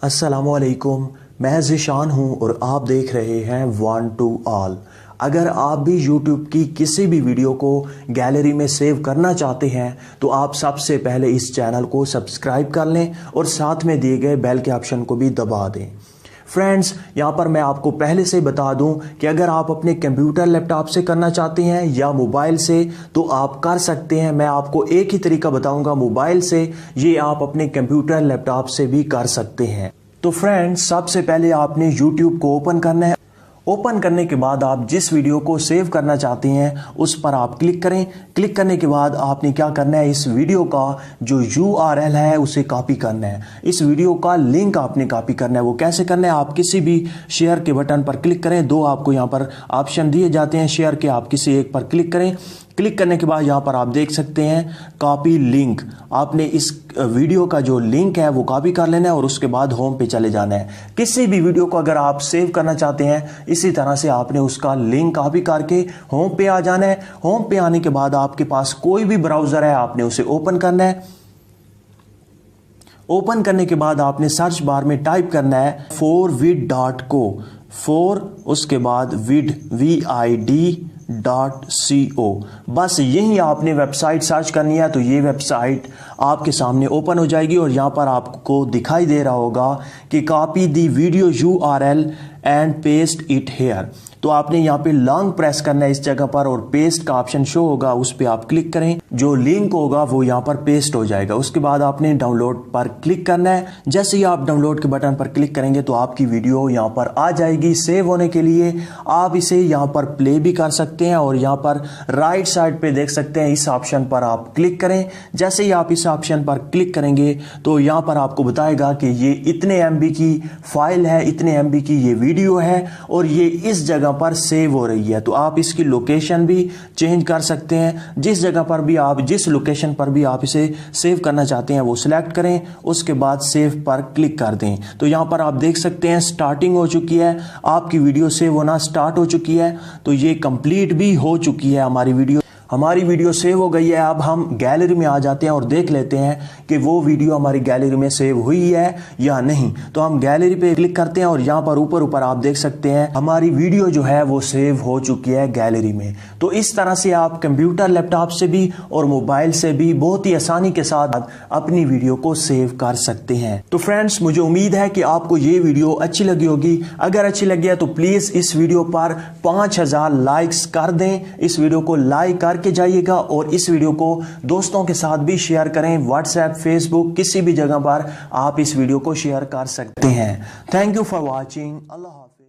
अस्सलामुअलैकुम, मैं ज़िशान हूँ और आप देख रहे हैं वन टू ऑल। अगर आप भी YouTube की किसी भी वीडियो को गैलरी में सेव करना चाहते हैं तो आप सबसे पहले इस चैनल को सब्सक्राइब कर लें और साथ में दिए गए बेल के ऑप्शन को भी दबा दें। फ्रेंड्स, यहाँ पर मैं आपको पहले से बता दूं कि अगर आप अपने कंप्यूटर लैपटॉप से करना चाहते हैं या मोबाइल से तो आप कर सकते हैं। मैं आपको एक ही तरीका बताऊंगा मोबाइल से, ये आप अपने कंप्यूटर लैपटॉप से भी कर सकते हैं। तो फ्रेंड्स, सबसे पहले आपने YouTube को ओपन करना है। ओपन करने के बाद आप जिस वीडियो को सेव करना चाहते हैं उस पर आप क्लिक करें। क्लिक करने के बाद आपने क्या करना है, इस वीडियो का जो URL है उसे कॉपी करना है। इस वीडियो का लिंक आपने कॉपी करना है। वो कैसे करना है, आप किसी भी शेयर के बटन पर क्लिक करें। दो आपको यहाँ पर ऑप्शन दिए जाते हैं शेयर के, आप किसी एक पर क्लिक करें। क्लिक करने के बाद यहाँ पर आप देख सकते हैं कॉपी लिंक। आपने इस वीडियो का जो लिंक है वो कॉपी कर लेना है और उसके बाद होम पे चले जाना है। किसी भी वीडियो को अगर आप सेव करना चाहते हैं इसी तरह से आपने उसका लिंक कॉपी करके होम पे आ जाना है। होम पे आने के बाद आपके पास कोई भी ब्राउजर है आपने उसे ओपन करना है। ओपन करने के बाद आपने सर्च बार में टाइप करना है forvid.co, उसके बाद vid.co। बस यही आपने वेबसाइट सर्च करनी है तो ये वेबसाइट आपके सामने ओपन हो जाएगी और यहाँ पर आपको दिखाई दे रहा होगा कि copy the video URL and paste it here. तो आपने यहाँ पे लॉन्ग प्रेस करना है इस जगह पर और पेस्ट का ऑप्शन शो होगा, उस पर आप क्लिक करें। जो लिंक होगा वो यहाँ पर पेस्ट हो जाएगा। उसके बाद आपने डाउनलोड पर क्लिक करना है। जैसे ही आप डाउनलोड के बटन पर क्लिक करेंगे तो आपकी वीडियो यहाँ पर आ जाएगी सेव होने के लिए। आप इसे यहाँ पर प्ले भी कर सकते हैं और यहाँ पर राइट साइड पे देख सकते हैं, इस ऑप्शन पर आप क्लिक करें। जैसे ही आप इस ऑप्शन पर क्लिक करेंगे तो यहाँ पर आपको बताएगा कि ये इतने MB की फाइल है, इतने MB की ये वीडियो है और ये इस जगह पर सेव हो रही है। तो आप इसकी लोकेशन भी चेंज कर सकते हैं। जिस जगह पर भी आप, जिस लोकेशन पर भी आप इसे सेव करना चाहते हैं वो सिलेक्ट करें, उसके बाद सेव पर क्लिक कर दें। तो यहाँ पर आप देख सकते हैं स्टार्टिंग हो चुकी है, आपकी वीडियो सेव होना स्टार्ट हो चुकी है। तो ये कंप्लीट भी हो चुकी है हमारी वीडियो सेव हो गई है। अब हम गैलरी में आ जाते हैं और देख लेते हैं कि वो वीडियो हमारी गैलरी में सेव हुई है या नहीं। तो हम गैलरी पे क्लिक करते हैं और यहाँ पर ऊपर आप देख सकते हैं हमारी वीडियो जो है वो सेव हो चुकी है गैलरी में। तो इस तरह से आप कंप्यूटर लैपटॉप से भी और मोबाइल से भी बहुत ही आसानी के साथ अपनी वीडियो को सेव कर सकते हैं। तो फ्रेंड्स, मुझे उम्मीद है कि आपको ये वीडियो अच्छी लगी होगी। अगर अच्छी लगी है तो प्लीज इस वीडियो पर 5000 लाइक्स कर दें। इस वीडियो को लाइक कर के जाइएगा और इस वीडियो को दोस्तों के साथ भी शेयर करें। व्हाट्सएप, फेसबुक, किसी भी जगह पर आप इस वीडियो को शेयर कर सकते हैं। Thank you for watching. अल्लाह हाफ़िज़।